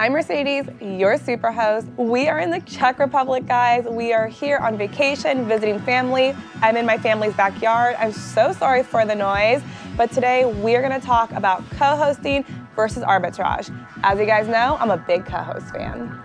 I'm Mercedes, your super host. We are in the Czech Republic, guys. We are here on vacation, visiting family. I'm in my family's backyard. I'm so sorry for the noise, but today we're gonna talk about co-hosting versus arbitrage. As you guys know, I'm a big co-host fan.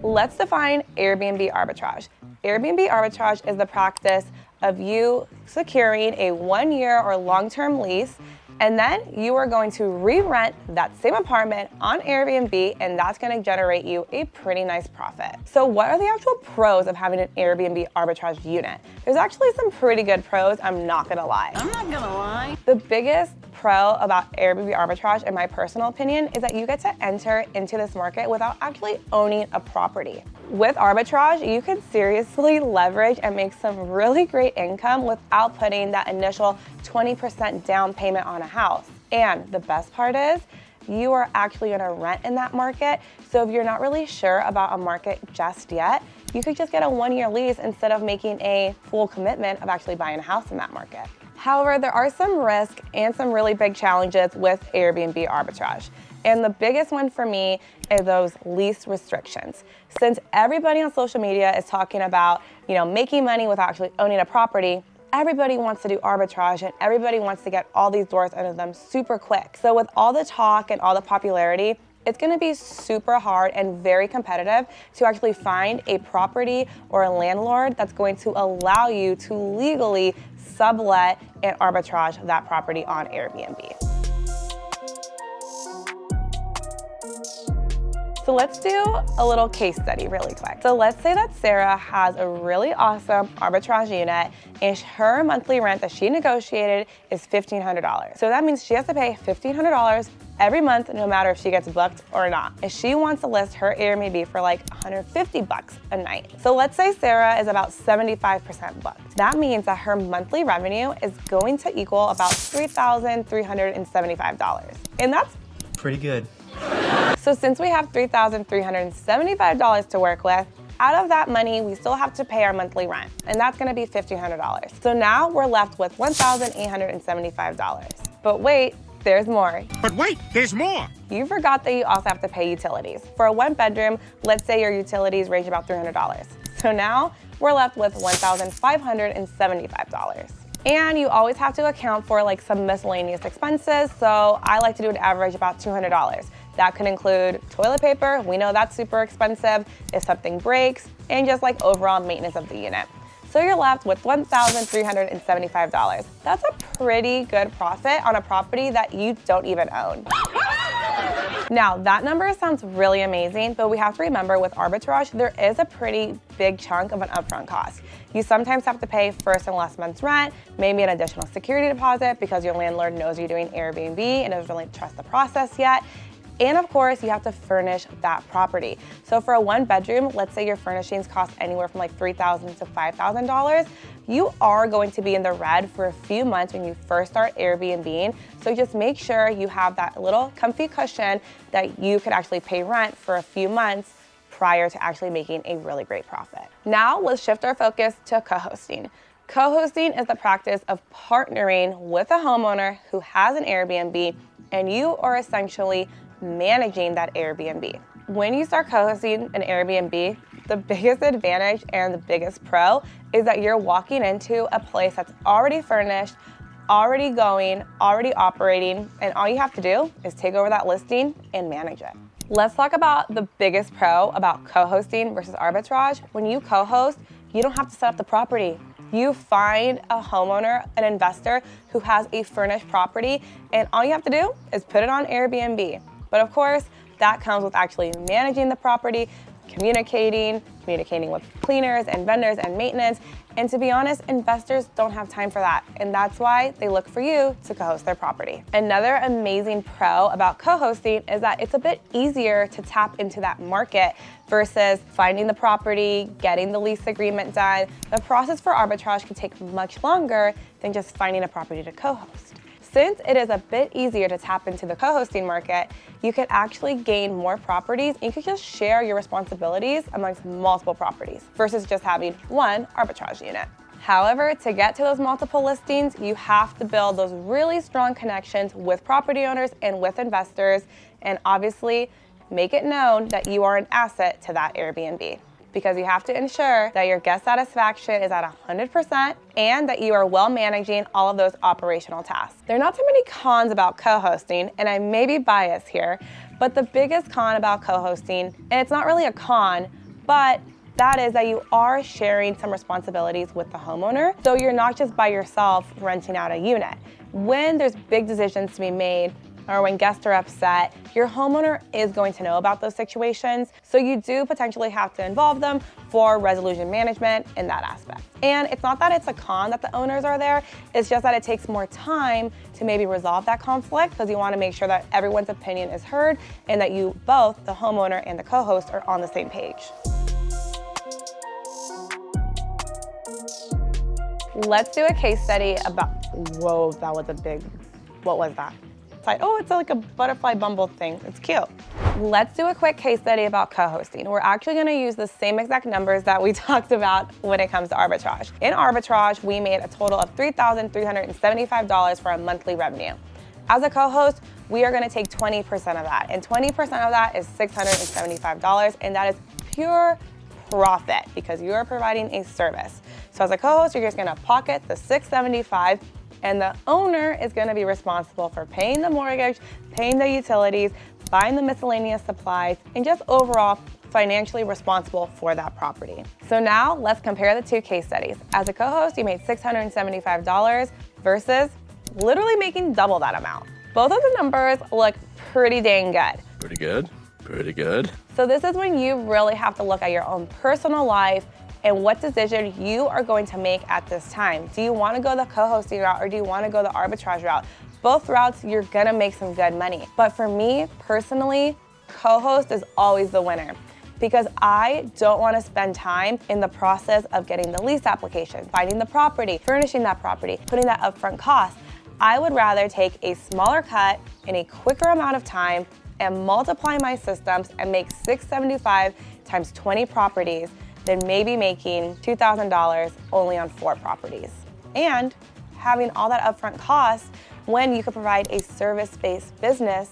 Let's define Airbnb arbitrage. Airbnb arbitrage is the practice of you securing a 1-year or long-term lease, and then you are going to re-rent that same apartment on Airbnb, and that's going to generate you a pretty nice profit. So what are the actual pros of having an Airbnb arbitrage unit? There's actually some pretty good pros, I'm not gonna lie. The biggest pro about Airbnb arbitrage, in my personal opinion, is that you get to enter into this market without actually owning a property. With arbitrage, you can seriously leverage and make some really great income without putting that initial 20% down payment on a house. And the best part is, you are actually gonna rent in that market. So if you're not really sure about a market just yet, you could just get a 1-year lease instead of making a full commitment of actually buying a house in that market. However, there are some risks and some really big challenges with Airbnb arbitrage. And the biggest one for me is those lease restrictions. Since everybody on social media is talking about, making money without actually owning a property, everybody wants to do arbitrage and everybody wants to get all these doors under them super quick. So with all the talk and all the popularity, it's gonna be super hard and very competitive to actually find a property or a landlord that's going to allow you to legally sublet and arbitrage that property on Airbnb. So let's do a little case study really quick. So let's say that Sarah has a really awesome arbitrage unit and her monthly rent that she negotiated is $1,500. So that means she has to pay $1,500 every month, no matter if she gets booked or not. If she wants to list her Airbnb for like $150 a night. So let's say Sarah is about 75% booked. That means that her monthly revenue is going to equal about $3,375. And that's pretty good. So since we have $3,375 to work with, out of that money, we still have to pay our monthly rent, and that's gonna be $1,500. So now we're left with $1,875. But wait, there's more. But wait, there's more. You forgot that you also have to pay utilities. For a 1-bedroom, let's say your utilities range about $300. So now we're left with $1,575. And you always have to account for like some miscellaneous expenses. So I like to do an average about $200. That could include toilet paper. We know that's super expensive if something breaks, and just like overall maintenance of the unit. So you're left with $1,375. That's a pretty good profit on a property that you don't even own. Now, that number sounds really amazing, but we have to remember with arbitrage, there is a pretty big chunk of an upfront cost. You sometimes have to pay first and last month's rent, maybe an additional security deposit because your landlord knows you're doing Airbnb and doesn't really trust the process yet. And of course, you have to furnish that property. So for a 1-bedroom, let's say your furnishings cost anywhere from like $3,000 to $5,000, you are going to be in the red for a few months when you first start Airbnb. So just make sure you have that little comfy cushion that you could actually pay rent for a few months prior to actually making a really great profit. Now let's shift our focus to co-hosting. Co-hosting is the practice of partnering with a homeowner who has an Airbnb, and you are essentially managing that Airbnb. When you start co-hosting an Airbnb, the biggest advantage and the biggest pro is that you're walking into a place that's already furnished, already going, already operating, and all you have to do is take over that listing and manage it. Let's talk about the biggest pro about co-hosting versus arbitrage. When you co-host, you don't have to set up the property. You find a homeowner, an investor who has a furnished property, and all you have to do is put it on Airbnb. But of course, that comes with actually managing the property, communicating with cleaners and vendors and maintenance. And to be honest, investors don't have time for that. And that's why they look for you to co-host their property. Another amazing pro about co-hosting is that it's a bit easier to tap into that market versus finding the property, getting the lease agreement done. The process for arbitrage can take much longer than just finding a property to co-host. Since it is a bit easier to tap into the co-hosting market, you can actually gain more properties and you can just share your responsibilities amongst multiple properties versus just having one arbitrage unit. However, to get to those multiple listings, you have to build those really strong connections with property owners and with investors, and obviously make it known that you are an asset to that Airbnb, because you have to ensure that your guest satisfaction is at 100% and that you are well managing all of those operational tasks. There are not too many cons about co-hosting, and I may be biased here, but the biggest con about co-hosting, and it's not really a con, but that is that you are sharing some responsibilities with the homeowner. So you're not just by yourself renting out a unit. When there's big decisions to be made, or when guests are upset, your homeowner is going to know about those situations. So you do potentially have to involve them for resolution management in that aspect. And it's not that it's a con that the owners are there, it's just that it takes more time to maybe resolve that conflict, because you want to make sure that everyone's opinion is heard and that you both, the homeowner and the co-host, are on the same page. Let's do a case study about, whoa, that was a big, what was that? Oh, it's like a butterfly bumble thing. It's cute. Let's do a quick case study about co-hosting. We're actually gonna use the same exact numbers that we talked about when it comes to arbitrage. In arbitrage, we made a total of $3,375 for a monthly revenue. As a co-host, we are gonna take 20% of that, and 20% of that is $675, and that is pure profit because you are providing a service. So as a co-host, you're just gonna pocket the $675, and the owner is gonna be responsible for paying the mortgage, paying the utilities, buying the miscellaneous supplies, and just overall financially responsible for that property. So now let's compare the two case studies. As a co-host, you made $675 versus literally making double that amount. Both of the numbers look pretty dang good. Pretty good, pretty good. So this is when you really have to look at your own personal life and what decision you are going to make at this time. Do you want to go the co-hosting route or do you want to go the arbitrage route? Both routes, you're gonna make some good money. But for me, personally, co-host is always the winner because I don't want to spend time in the process of getting the lease application, finding the property, furnishing that property, putting that upfront cost. I would rather take a smaller cut in a quicker amount of time and multiply my systems and make $675 times 20 properties than maybe making $2,000 only on 4 properties. And having all that upfront cost when you could provide a service-based business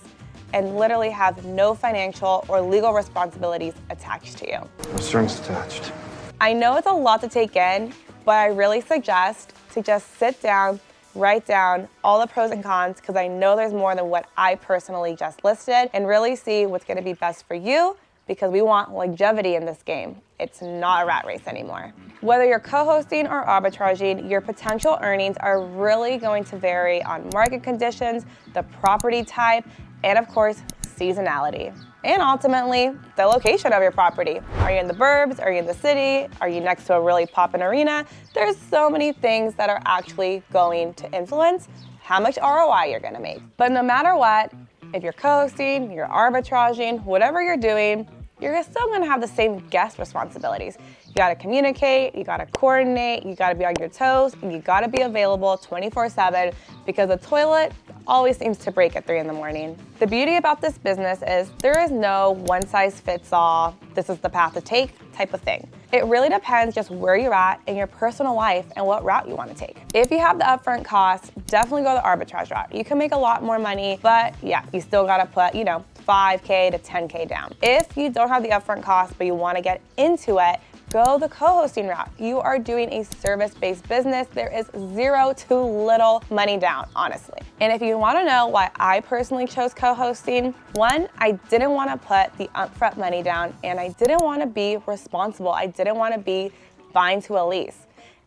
and literally have no financial or legal responsibilities attached to you. No strings attached. I know it's a lot to take in, but I really suggest to just sit down, write down all the pros and cons, because I know there's more than what I personally just listed, and really see what's gonna be best for you, because we want longevity in this game. It's not a rat race anymore. Whether you're co-hosting or arbitraging, your potential earnings are really going to vary on market conditions, the property type, and of course, seasonality. And ultimately, the location of your property. Are you in the burbs? Are you in the city? Are you next to a really poppin' arena? There's so many things that are actually going to influence how much ROI you're gonna make. But no matter what, if you're co-hosting, you're arbitraging, whatever you're doing, you're still gonna have the same guest responsibilities. You gotta communicate, you gotta coordinate, you gotta be on your toes, and you gotta be available 24/7 because the toilet always seems to break at 3 in the morning. The beauty about this business is there is no one size fits all, this is the path to take type of thing. It really depends just where you're at in your personal life and what route you wanna take. If you have the upfront costs, definitely go the arbitrage route. You can make a lot more money, but yeah, you still gotta put, $5K to $10K down. If you don't have the upfront costs, but you wanna get into it, go the co-hosting route. You are doing a service-based business. There is zero to little money down, honestly. And if you wanna know why I personally chose co-hosting, one, I didn't wanna put the upfront money down and I didn't wanna be responsible. I didn't wanna be buying to a lease.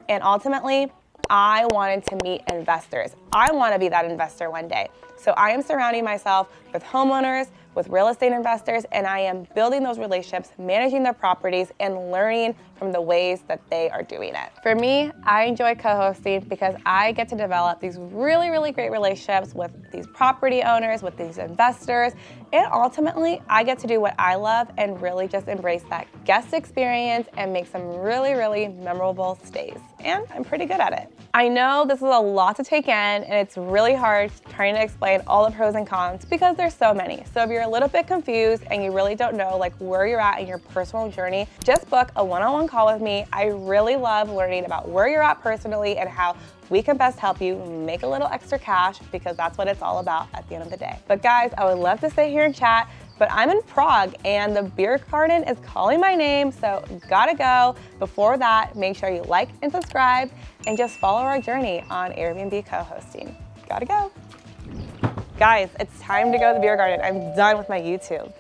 And ultimately, I wanted to meet investors. I wanna be that investor one day. So I am surrounding myself with homeowners, with real estate investors, and I am building those relationships, managing their properties, and learning from the ways that they are doing it. For me, I enjoy co-hosting because I get to develop these really, really great relationships with these property owners, with these investors, and ultimately, I get to do what I love and really just embrace that guest experience and make some really, really memorable stays. And I'm pretty good at it. I know this is a lot to take in, and it's really hard trying to explain all the pros and cons because there's so many. So if you're a little bit confused and you really don't know like where you're at in your personal journey, just book a one-on-one call with me. I really love learning about where you're at personally and how we can best help you make a little extra cash, because that's what it's all about at the end of the day. But guys, I would love to sit here and chat, but I'm in Prague and the beer garden is calling my name, so gotta go. Before that, make sure you like and subscribe and just follow our journey on Airbnb co-hosting. Gotta go. Guys, it's time to go to the beer garden. I'm done with my YouTube.